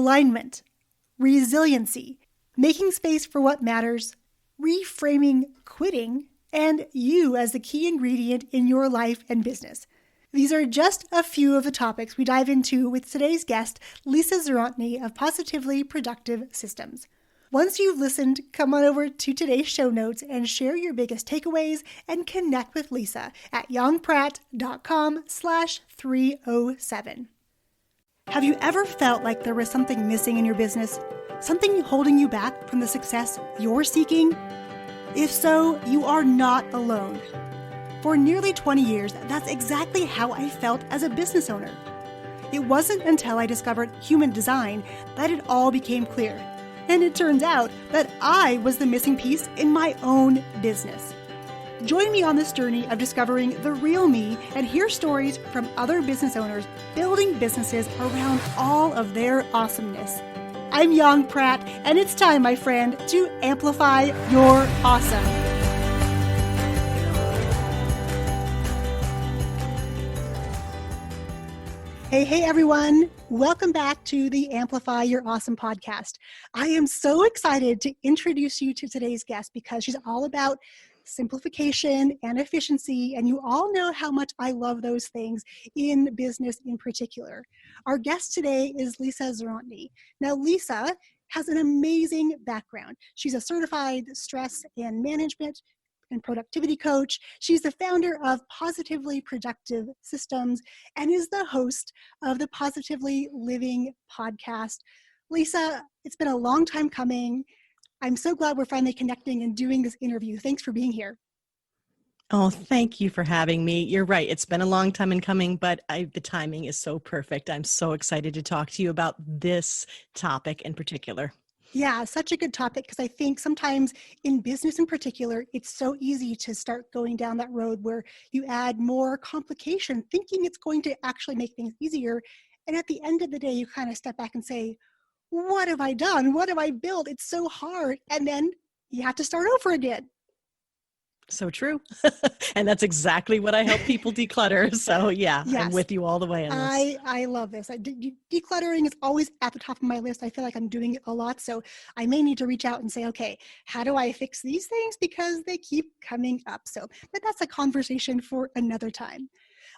alignment, resiliency, making space for what matters, reframing quitting, and you as the key ingredient in your life and business. These are just a few of the topics we dive into with today's guest, Lisa Zerotny of Positively Productive Systems. Once you've listened, come on over to today's show notes and share your biggest takeaways and connect with Lisa at yongpratt.com/307. Have you ever felt like there was something missing in your business? Something holding you back from the success you're seeking? If so, you are not alone. For nearly 20 years, that's exactly how I felt as a business owner. It wasn't until I discovered human design that it all became clear. And it turns out that I was the missing piece in my own business. Join me on this journey of discovering the real me and hear stories from other business owners building businesses around all of their awesomeness. I'm Yong Pratt, and it's time, my friend, to amplify your awesome. Hey, everyone. Welcome back to the Amplify Your Awesome podcast. I am so excited to introduce you to today's guest because she's all about simplification and efficiency, and you all know how much I love those things in business in particular. Our guest today is Lisa Zerotny. Now, Lisa has an amazing background. She's a certified stress and management and productivity coach. She's the founder of Positively Productive Systems and is the host of the Positively Living podcast. Lisa, it's been a long time coming. I'm so glad we're finally connecting and doing this interview. Thanks for being here. Oh, thank you for having me. You're right. It's been a long time in coming, but the timing is so perfect. I'm so excited to talk to you about this topic in particular. Yeah, such a good topic because I think sometimes in business in particular, it's so easy to start going down that road where you add more complication, thinking it's going to actually make things easier. And at the end of the day, you kind of step back and say, what have I done? What have I built? It's so hard. And then you have to start over again. So true. And that's exactly what I help people declutter. So yeah, yes. I'm with you all the way on this. I love this. Decluttering is always at the top of my list. I feel like I'm doing it a lot. So I may need to reach out and say, okay, how do I fix these things? Because they keep coming up. But that's a conversation for another time.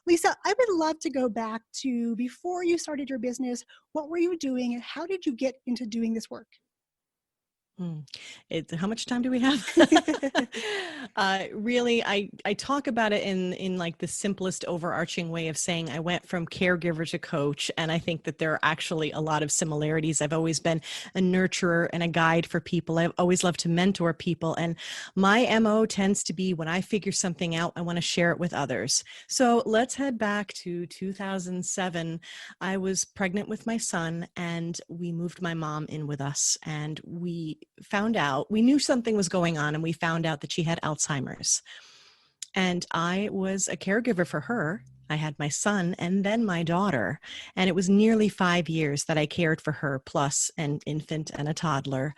Lisa, I would love to go back to before you started your business. What were you doing and how did you get into doing this work? How much time do we have? Really, I talk about it in like the simplest overarching way of saying I went from caregiver to coach. And I think that there are actually a lot of similarities. I've always been a nurturer and a guide for people. I've always loved to mentor people. And my MO tends to be when I figure something out, I want to share it with others. So let's head back to 2007. I was pregnant with my son and we moved my mom in with us, and we knew something was going on, and we found out that she had Alzheimer's. And I was a caregiver for her. I had my son and then my daughter, and it was nearly 5 years that I cared for her, plus an infant and a toddler.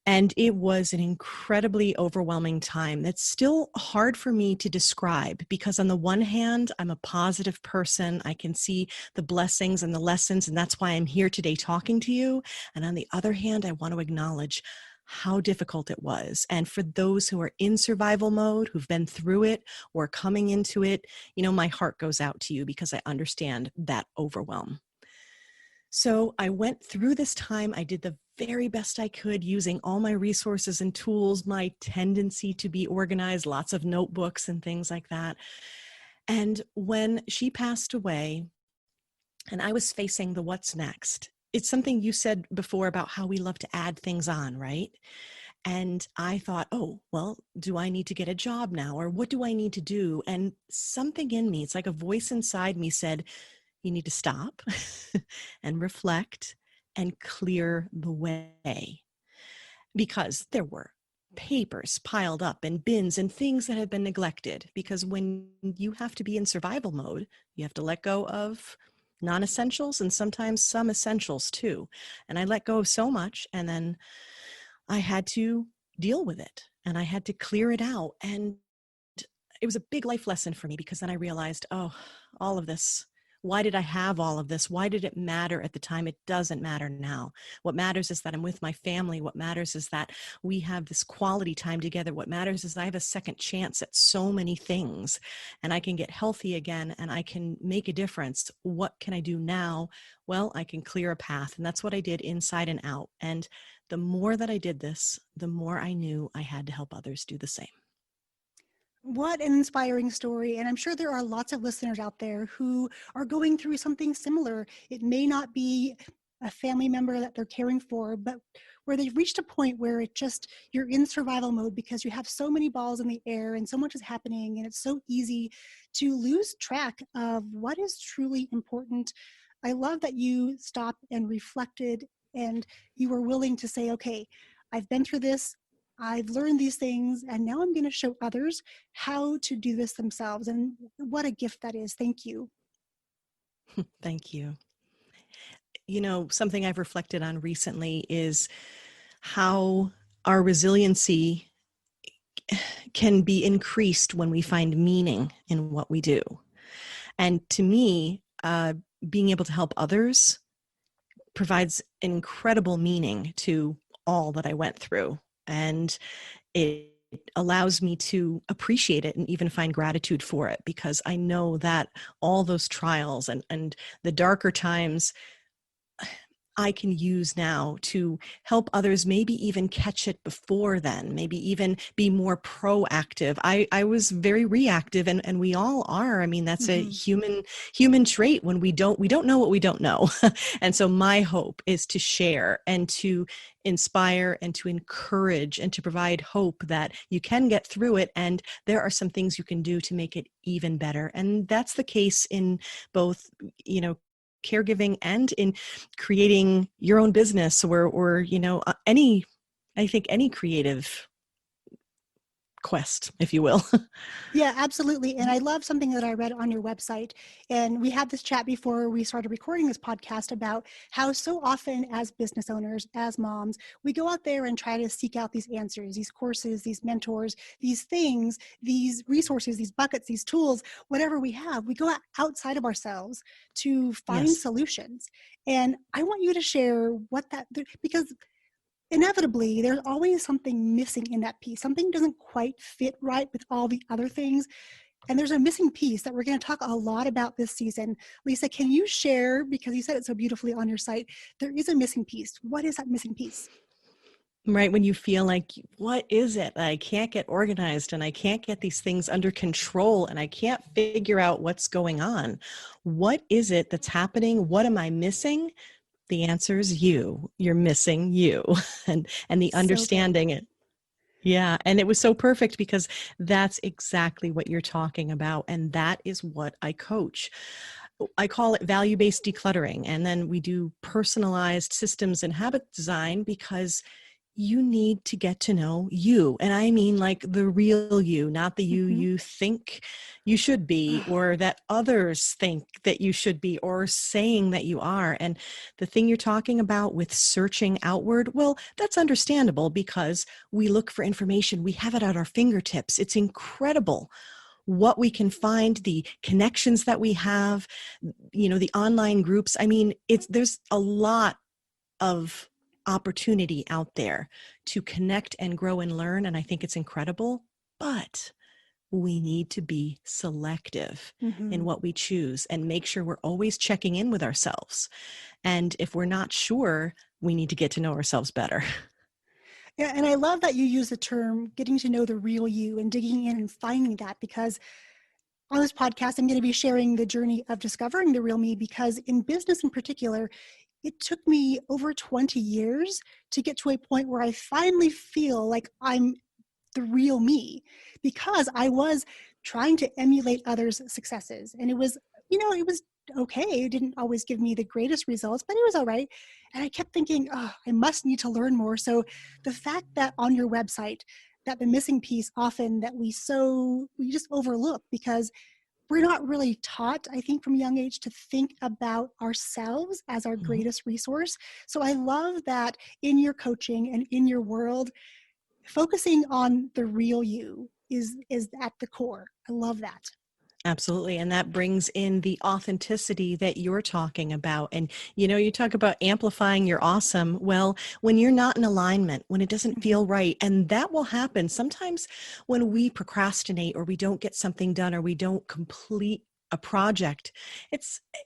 And it was an incredibly overwhelming time that's still hard for me to describe because on the one hand, I'm a positive person. I can see the blessings and the lessons, and that's why I'm here today talking to you. And on the other hand, I want to acknowledge how difficult it was. And for those who are in survival mode, who've been through it or coming into it, my heart goes out to you because I understand that overwhelm. So I went through this time. I did the very best I could using all my resources and tools, my tendency to be organized, lots of notebooks and things like that. And when she passed away and I was facing the what's next, it's something you said before about how we love to add things on, right? And I thought, oh, well, do I need to get a job now? Or what do I need to do? And something in me, it's like a voice inside me said, you need to stop and reflect and clear the way. Because there were papers piled up and bins and things that had been neglected. Because when you have to be in survival mode, you have to let go of non-essentials and sometimes some essentials too. And I let go of so much, and then I had to deal with it and I had to clear it out. And it was a big life lesson for me because then I realized, oh, all of this Why did I have all of this? Why did it matter at the time? It doesn't matter now. What matters is that I'm with my family. What matters is that we have this quality time together. What matters is I have a second chance at so many things, and I can get healthy again, and I can make a difference. What can I do now? Well, I can clear a path. And that's what I did inside and out. And the more that I did this, the more I knew I had to help others do the same. What an inspiring story. And I'm sure there are lots of listeners out there who are going through something similar. It may not be a family member that they're caring for, but where they've reached a point where it just, you're in survival mode because you have so many balls in the air and so much is happening. And it's so easy to lose track of what is truly important. I love that you stopped and reflected and you were willing to say, okay, I've been through this. I've learned these things, and now I'm going to show others how to do this themselves. And what a gift that is. Thank you. Thank you. You know, something I've reflected on recently is how our resiliency can be increased when we find meaning in what we do. And to me, being able to help others provides incredible meaning to all that I went through. And it allows me to appreciate it and even find gratitude for it, because I know that all those trials and the darker times I can use now to help others, maybe even catch it before then, maybe even be more proactive. I was very reactive, and we all are. I mean, that's a human trait when we don't know what we don't know. And so my hope is to share and to inspire and to encourage and to provide hope that you can get through it. And there are some things you can do to make it even better. And that's the case in both, caregiving and in creating your own business or any creative quest, if you will. Yeah, absolutely. And I love something that I read on your website. And we had this chat before we started recording this podcast about how so often as business owners, as moms, we go out there and try to seek out these answers, these courses, these mentors, these things, these resources, these buckets, these tools, whatever we have. We go outside of ourselves to find Yes. solutions. And I want you to share because inevitably there's always something missing in that piece. Something doesn't quite fit right with all the other things, and there's a missing piece that we're going to talk a lot about this season. Lisa, can you share, because you said it so beautifully on your site, there is a missing piece. What is that missing piece? Right, when you feel like, what is it? I can't get organized and I can't get these things under control and I can't figure out what's going on. What is it that's happening? What am I missing? The answer is you. You're missing you. And the So good. understanding it. Yeah. And it was so perfect because that's exactly what you're talking about. And that is what I coach. I call it value-based decluttering. And then we do personalized systems and habit design because you need to get to know you. And I mean like the real you, not the you Mm-hmm. you think you should be or that others think that you should be or saying that you are. And the thing you're talking about with searching outward, well, that's understandable because we look for information. We have it at our fingertips. It's incredible what we can find, the connections that we have, the online groups. I mean, there's a lot of opportunity out there to connect and grow and learn. And I think it's incredible, but we need to be selective in Mm-hmm. what we choose and make sure we're always checking in with ourselves. And if we're not sure, we need to get to know ourselves better. Yeah, and I love that you use the term getting to know the real you and digging in and finding that, because on this podcast, I'm going to be sharing the journey of discovering the real me, because in business in particular, it took me over 20 years to get to a point where I finally feel like I'm the real me, because I was trying to emulate others' successes. And it was okay. It didn't always give me the greatest results, but it was all right. And I kept thinking, oh, I must need to learn more. So the fact that on your website, that the missing piece often that we just overlook, because we're not really taught, I think, from a young age to think about ourselves as our Mhm. greatest resource. So I love that in your coaching and in your world, focusing on the real you is at the core. I love that. Absolutely. And that brings in the authenticity that you're talking about. And, you talk about amplifying your awesome. Well, when you're not in alignment, when it doesn't Mhm. feel right, and that will happen sometimes when we procrastinate or we don't get something done or we don't complete a project.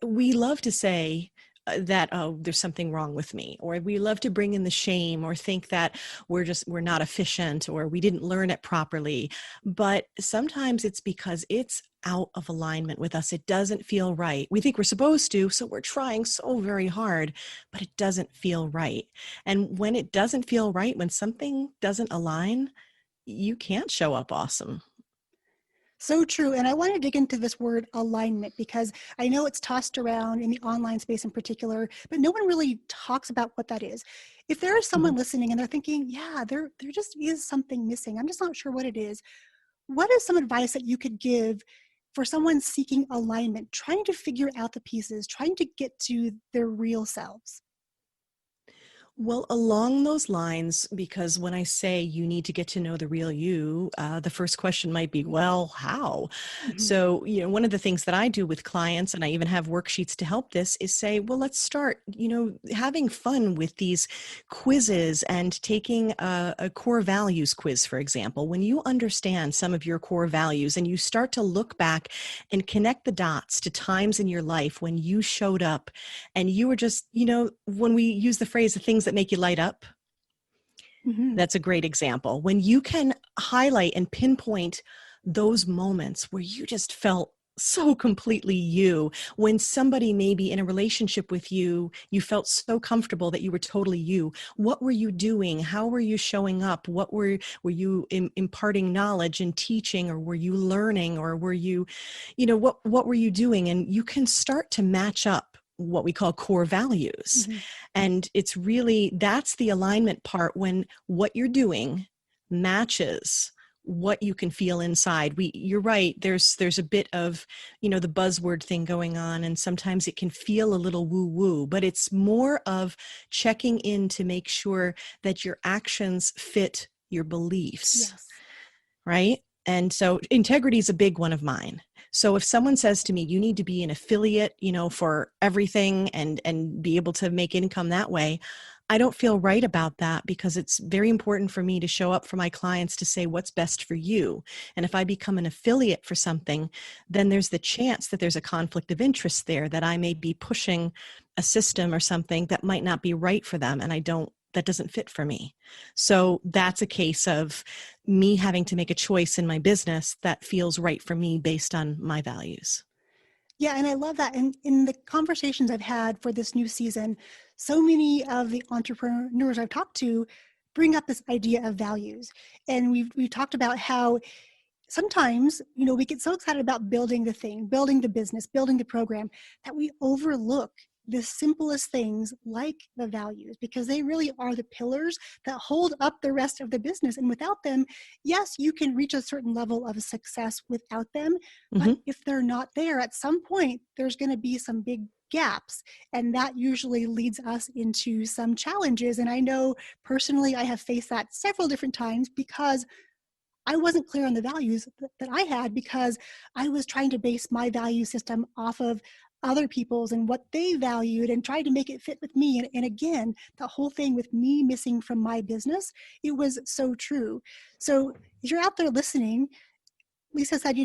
We love to say, that, oh, there's something wrong with me, or we love to bring in the shame or think that we're not efficient or we didn't learn it properly. But sometimes it's because it's out of alignment with us. It doesn't feel right. We think we're supposed to, so we're trying so very hard, but it doesn't feel right. And when it doesn't feel right, when something doesn't align, you can't show up awesome. So true. And I want to dig into this word alignment because I know it's tossed around in the online space in particular, but no one really talks about what that is. If there is Mhm. someone listening and they're thinking, yeah, there just is something missing, I'm just not sure what it is. What is some advice that you could give for someone seeking alignment, trying to figure out the pieces, trying to get to their real selves? Well, along those lines, because when I say you need to get to know the real you, the first question might be, well, how? Mhm. So, one of the things that I do with clients, and I even have worksheets to help this, is say, well, let's start, having fun with these quizzes and taking a core values quiz, for example. When you understand some of your core values and you start to look back and connect the dots to times in your life when you showed up and you were just, when we use the phrase, the things that make you light up, Mhm. that's a great example. When you can highlight and pinpoint those moments where you just felt so completely you, when somebody maybe in a relationship with you, you felt so comfortable that you were totally you. What were you doing? How were you showing up? Were you imparting knowledge and teaching, or were you learning, or were you, what were you doing? And you can start to match up what we call core values. Mhm. And that's the alignment part, when what you're doing matches what you can feel inside. You're right. There's a bit of, the buzzword thing going on, and sometimes it can feel a little woo woo, but it's more of checking in to make sure that your actions fit your beliefs, Yes. right? And so integrity is a big one of mine. So if someone says to me, you need to be an affiliate, for everything and be able to make income that way, I don't feel right about that, because it's very important for me to show up for my clients to say what's best for you. And if I become an affiliate for something, then there's the chance that there's a conflict of interest there, that I may be pushing a system or something that might not be right for them. And that doesn't fit for me. So that's a case of me having to make a choice in my business that feels right for me based on my values. Yeah, and I love that. And in the conversations I've had for this new season, so many of the entrepreneurs I've talked to bring up this idea of values. And we've talked about how sometimes, we get so excited about building the thing, building the business, building the program, that we overlook the simplest things like the values, because they really are the pillars that hold up the rest of the business. And without them, yes, you can reach a certain level of success without them. But Mm-hmm. if they're not there, at some point, there's going to be some big gaps. And that usually leads us into some challenges. And I know personally, I have faced that several different times because I wasn't clear on the values that I had, because I was trying to base my value system off of other people's and what they valued and tried to make it fit with me. And again, the whole thing with me missing from my business, it was so true. So if you're out there listening, Lisa said,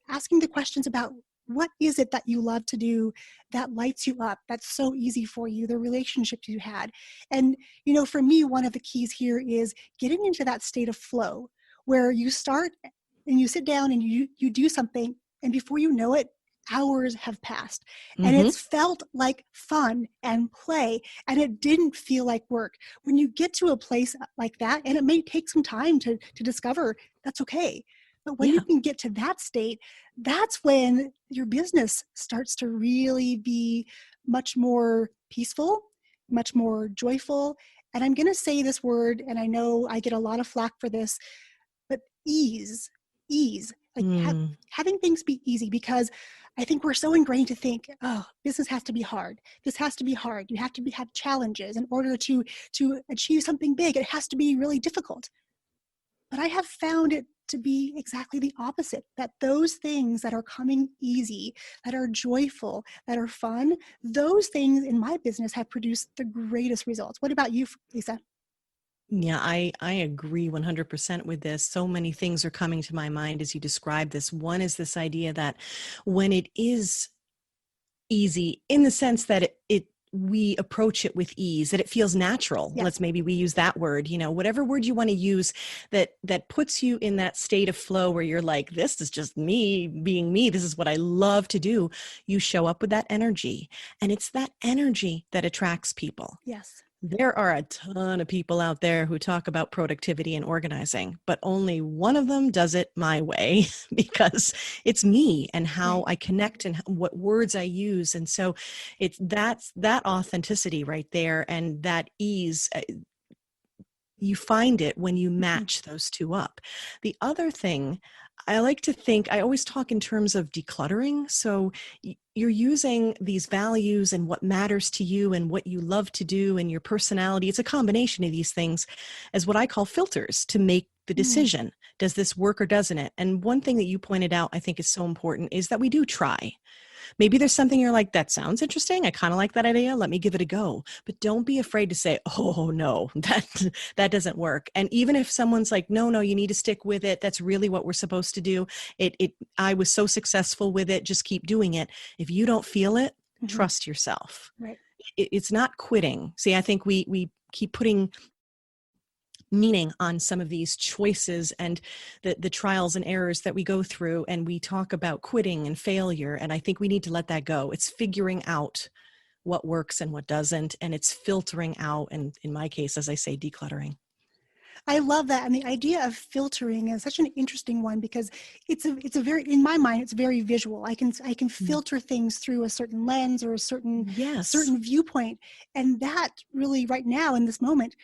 asking the questions about what is it that you love to do that lights you up, that's so easy for you, the relationships you had. And, for me, one of the keys here is getting into that state of flow where you start and you sit down and you do something, and before you know it, hours have passed and Mm-hmm. it's felt like fun and play, and it didn't feel like work. When you get to a place like that, and it may take some time to discover, that's okay. But when you Yeah. can get to that state, that's when your business starts to really be much more peaceful, much more joyful. And I'm going to say this word, and I know I get a lot of flack for this, but ease, like Mm. having things be easy, because I think we're so ingrained to think, oh, business has to be hard. This has to be hard. You have to have challenges in order to achieve something big. It has to be really difficult. But I have found it to be exactly the opposite, that those things that are coming easy, that are joyful, that are fun, those things in my business have produced the greatest results. What about you, Lisa? Yeah, I agree 100% with this. So many things are coming to my mind as you describe this. One is this idea that when it is easy, in the sense that we approach it with ease, that it feels natural. Yes. Maybe we use that word, whatever word you want to use, that puts you in that state of flow where you're like, this is just me being me. This is what I love to do. You show up with that energy, and it's that energy that attracts people. Yes. There are a ton of people out there who talk about productivity and organizing, but only one of them does it my way because it's me and how I connect and what words I use. And so that's that authenticity right there, and that ease. You find it when you match those two up. The other thing, I like to think, I always talk in terms of decluttering. So you're using these values and what matters to you and what you love to do and your personality. It's a combination of these things as what I call filters to make the decision. Does this work or doesn't it? And one thing that you pointed out, I think is so important, is that we do try. Maybe there's something you're like, that sounds interesting. I kind of like that idea. Let me give it a go. But don't be afraid to say, oh no, that doesn't work. And even if someone's like, no, you need to stick with it. That's really what we're supposed to do. I was so successful with it. Just keep doing it. If you don't feel it, trust yourself. Right. It's not quitting. See, I think we keep putting meaning on some of these choices and the trials and errors that we go through, and we talk about quitting and failure, and I think we need to let that go. It's figuring out what works and what doesn't, and it's filtering out, and in my case, as I say, decluttering. I love that. And the idea of filtering is such an interesting one because it's a very, in my mind, it's very visual. I can filter things through a certain lens or a certain viewpoint. And that really right now in this moment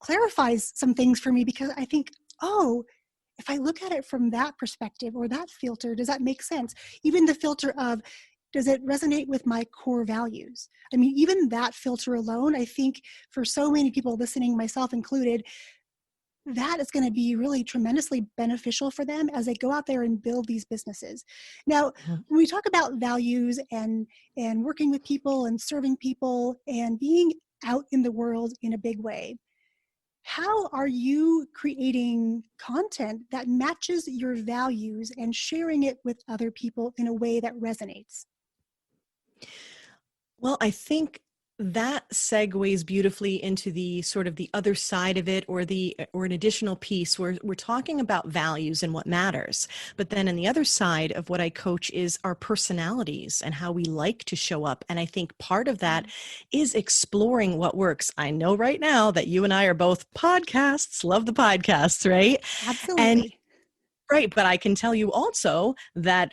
clarifies some things for me, because I think, oh, if I look at it from that perspective or that filter, does that make sense? Even the filter of, does it resonate with my core values? I mean, even that filter alone, I think for so many people listening, myself included, that is going to be really tremendously beneficial for them as they go out there and build these businesses. Now, when we talk about values and working with people and serving people and being out in the world in a big way, how are you creating content that matches your values and sharing it with other people in a way that resonates? Well, I think that segues beautifully into the sort of the other side of it, or an additional piece where we're talking about values and what matters. But then on the other side of what I coach is our personalities and how we like to show up. And I think part of that is exploring what works. I know right now that you and I are both podcasts, love the podcasts, right? Absolutely. Right. But I can tell you also that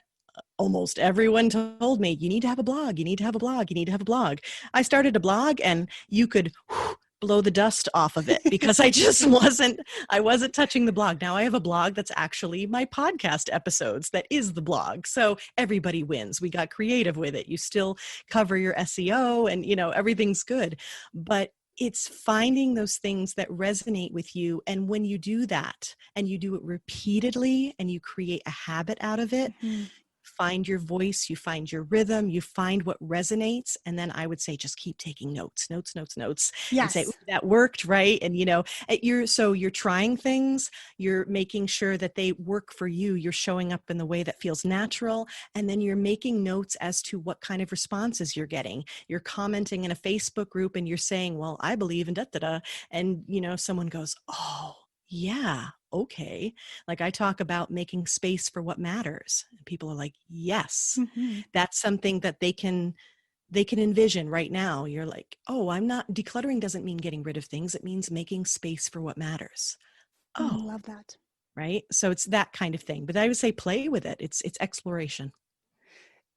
almost everyone told me, you need to have a blog, you need to have a blog, you need to have a blog. I started a blog and you could blow the dust off of it because I wasn't touching the blog. Now I have a blog that's actually my podcast episodes that is the blog. So everybody wins. We got creative with it. You still cover your SEO and, everything's good. But it's finding those things that resonate with you. And when you do that and you do it repeatedly and you create a habit out of it, find your voice, you find your rhythm, you find what resonates. And then I would say, just keep taking notes. Yes. And say, that worked, right? And, you're trying things, you're making sure that they work for you. You're showing up in the way that feels natural. And then you're making notes as to what kind of responses you're getting. You're commenting in a Facebook group and you're saying, well, I believe in da-da-da. And, someone goes, oh, yeah, okay. Like I talk about making space for what matters. And people are like, yes, that's something that they can envision right now. You're like, oh, decluttering doesn't mean getting rid of things. It means making space for what matters. Oh, love that. Right. So it's that kind of thing, but I would say play with it. It's exploration.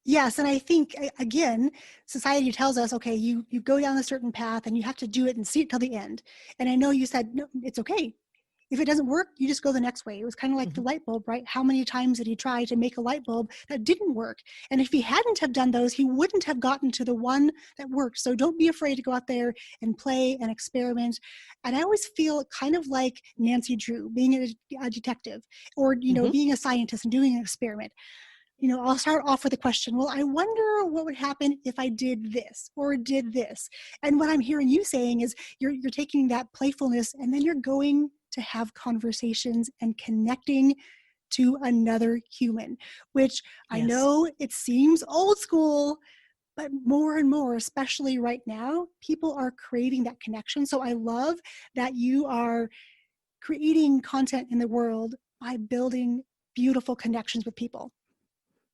Yes. And I think, again, society tells us, okay, you go down a certain path and you have to do it and see it till the end. And I know you said, no, it's okay. If it doesn't work, you just go the next way. It was kind of like the light bulb, right? How many times did he try to make a light bulb that didn't work? And if he hadn't have done those, he wouldn't have gotten to the one that worked. So don't be afraid to go out there and play and experiment. And I always feel kind of like Nancy Drew, being a detective, or, Mm-hmm. being a scientist and doing an experiment. I'll start off with a question. Well, I wonder what would happen if I did this or did this. And what I'm hearing you saying is you're taking that playfulness and then you're going to have conversations and connecting to another human, which I Yes. know it seems old school, but more and more, especially right now, people are craving that connection. So I love that you are creating content in the world by building beautiful connections with people.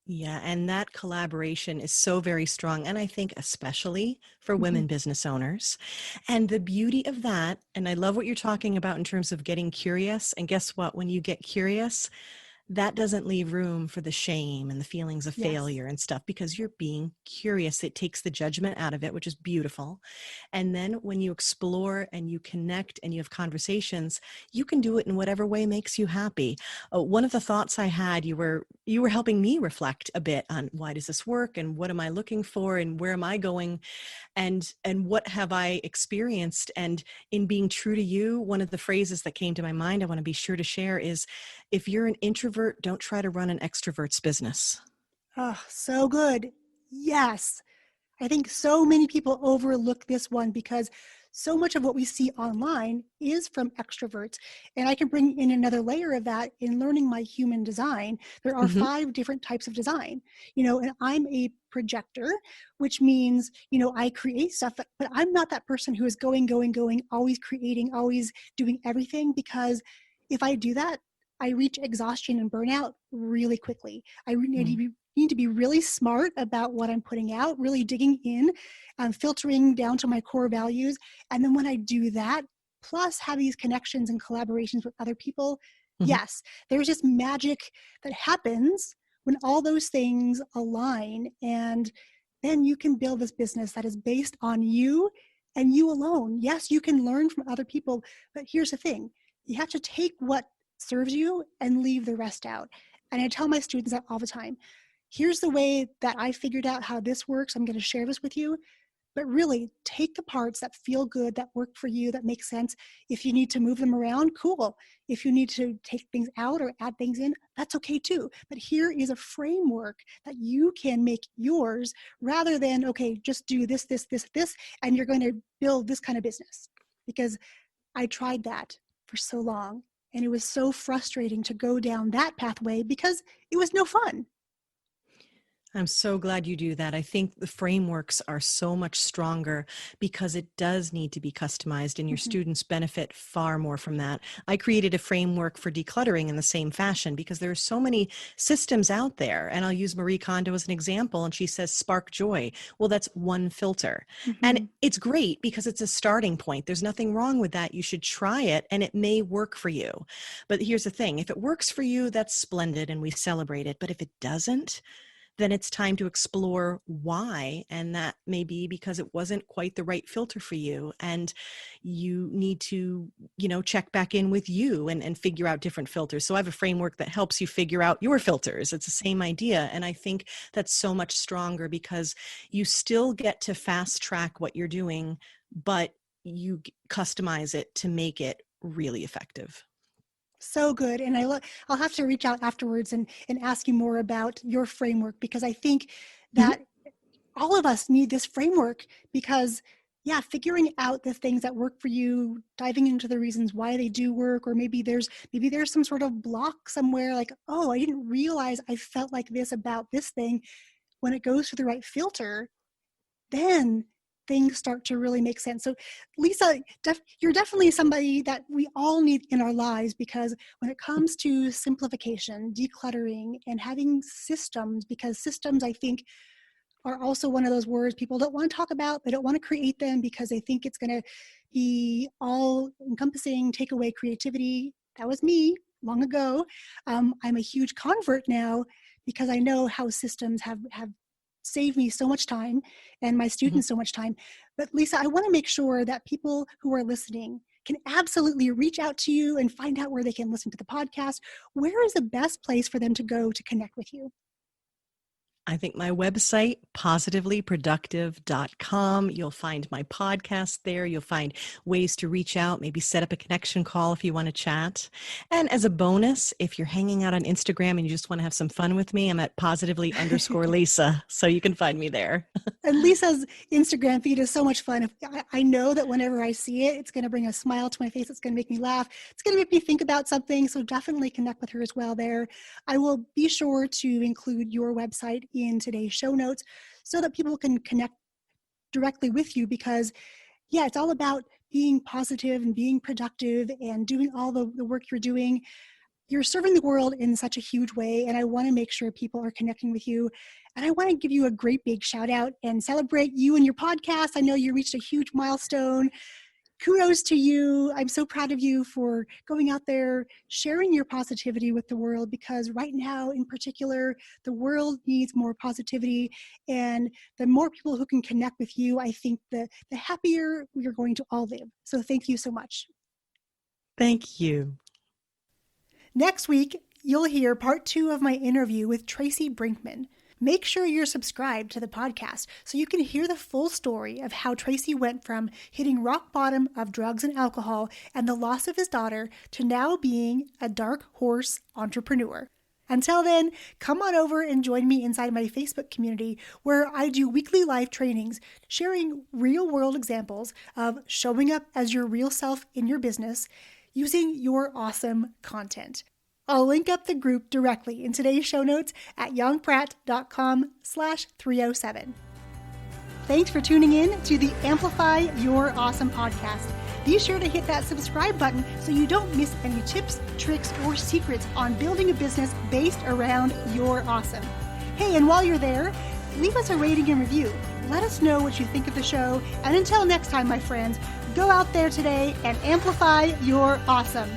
Yeah, and that collaboration is so very strong. And I think especially for Mhm. women business owners. And the beauty of that, and I love what you're talking about in terms of getting curious. And guess what? When you get curious, that doesn't leave room for the shame and the feelings of Yes. failure and stuff because you're being curious. It takes the judgment out of it, which is beautiful. And then when you explore and you connect and you have conversations, you can do it in whatever way makes you happy. One of the thoughts I had, you were helping me reflect a bit on why does this work and what am I looking for and where am I going and what have I experienced. And in being true to you, one of the phrases that came to my mind I want to be sure to share is, if you're an introvert, don't try to run an extrovert's business. Oh, so good. Yes. I think so many people overlook this one because so much of what we see online is from extroverts. And I can bring in another layer of that in learning my human design. There are Mm-hmm. 5 different types of design, and I'm a projector, which means, I create stuff, but I'm not that person who is going, always creating, always doing everything, because if I do that, I reach exhaustion and burnout really quickly. Need to be really smart about what I'm putting out, really digging in, filtering down to my core values. And then when I do that, plus have these connections and collaborations with other people, Mm-hmm. yes, there's just magic that happens when all those things align. And then you can build this business that is based on you and you alone. Yes, you can learn from other people, but here's the thing. You have to take what serves you and leave the rest out. And I tell my students that all the time. Here's the way that I figured out how this works. I'm going to share this with you. But really, take the parts that feel good, that work for you, that make sense. If you need to move them around, cool. If you need to take things out or add things in, that's okay too. But here is a framework that you can make yours rather than, okay, just do this, and you're going to build this kind of business. Because I tried that for so long. And it was so frustrating to go down that pathway because it was no fun. I'm so glad you do that. I think the frameworks are so much stronger because it does need to be customized and your Mhm. students benefit far more from that. I created a framework for decluttering in the same fashion because there are so many systems out there. And I'll use Marie Kondo as an example. And she says, spark joy. Well, that's one filter. And Mhm. it's great because it's a starting point. There's nothing wrong with that. You should try it and it may work for you. But here's the thing. If it works for you, that's splendid and we celebrate it. But if it doesn't, then it's time to explore why. And that may be because it wasn't quite the right filter for you. And you need to, check back in with you and figure out different filters. So I have a framework that helps you figure out your filters. It's the same idea. And I think that's so much stronger because you still get to fast track what you're doing, but you customize it to make it really effective. So good. And I'll have to reach out afterwards and ask you more about your framework, because I think Mhm. that all of us need this framework because, yeah, figuring out the things that work for you, diving into the reasons why they do work, or maybe there's some sort of block somewhere, like, oh, I didn't realize I felt like this about this thing. When it goes through the right filter, then things start to really make sense. So Lisa, you're definitely somebody that we all need in our lives, because when it comes to simplification, decluttering, and having systems, because systems, I think, are also one of those words people don't want to talk about. They don't want to create them because they think it's going to be all encompassing, take away creativity. That was me long ago. I'm a huge convert now because I know how systems have saved me so much time and my Mhm. students so much time. But Lisa, I want to make sure that people who are listening can absolutely reach out to you and find out where they can listen to the podcast, where is the best place for them to go to connect with you? I think my website, positivelyproductive.com. You'll find my podcast there. You'll find ways to reach out, maybe set up a connection call if you want to chat. And as a bonus, if you're hanging out on Instagram and you just want to have some fun with me, I'm at positively_Lisa. So you can find me there. And Lisa's Instagram feed is so much fun. I know that whenever I see it, it's going to bring a smile to my face. It's going to make me laugh. It's going to make me think about something. So definitely connect with her as well there. I will be sure to include your website in today's show notes so that people can connect directly with you, because it's all about being positive and being productive and doing all the work you're doing. You're serving the world in such a huge way, and I want to make sure people are connecting with you. And I want to give you a great big shout out and celebrate you and your podcast. I know you reached a huge milestone. Kudos to you. I'm so proud of you for going out there, sharing your positivity with the world, because right now in particular, the world needs more positivity. And the more people who can connect with you, I think the happier we are going to all live. So thank you so much. Thank you. Next week, you'll hear part 2 of my interview with Tracy Brinkman. Make sure you're subscribed to the podcast so you can hear the full story of how Tracy went from hitting rock bottom of drugs and alcohol and the loss of his daughter to now being a dark horse entrepreneur. Until then, come on over and join me inside my Facebook community, where I do weekly live trainings sharing real-world examples of showing up as your real self in your business using your awesome content. I'll link up the group directly in today's show notes at yongpratt.com/307. Thanks for tuning in to the Amplify Your Awesome podcast. Be sure to hit that subscribe button so you don't miss any tips, tricks, or secrets on building a business based around your awesome. Hey, and while you're there, leave us a rating and review. Let us know what you think of the show. And until next time, my friends, go out there today and amplify your awesome.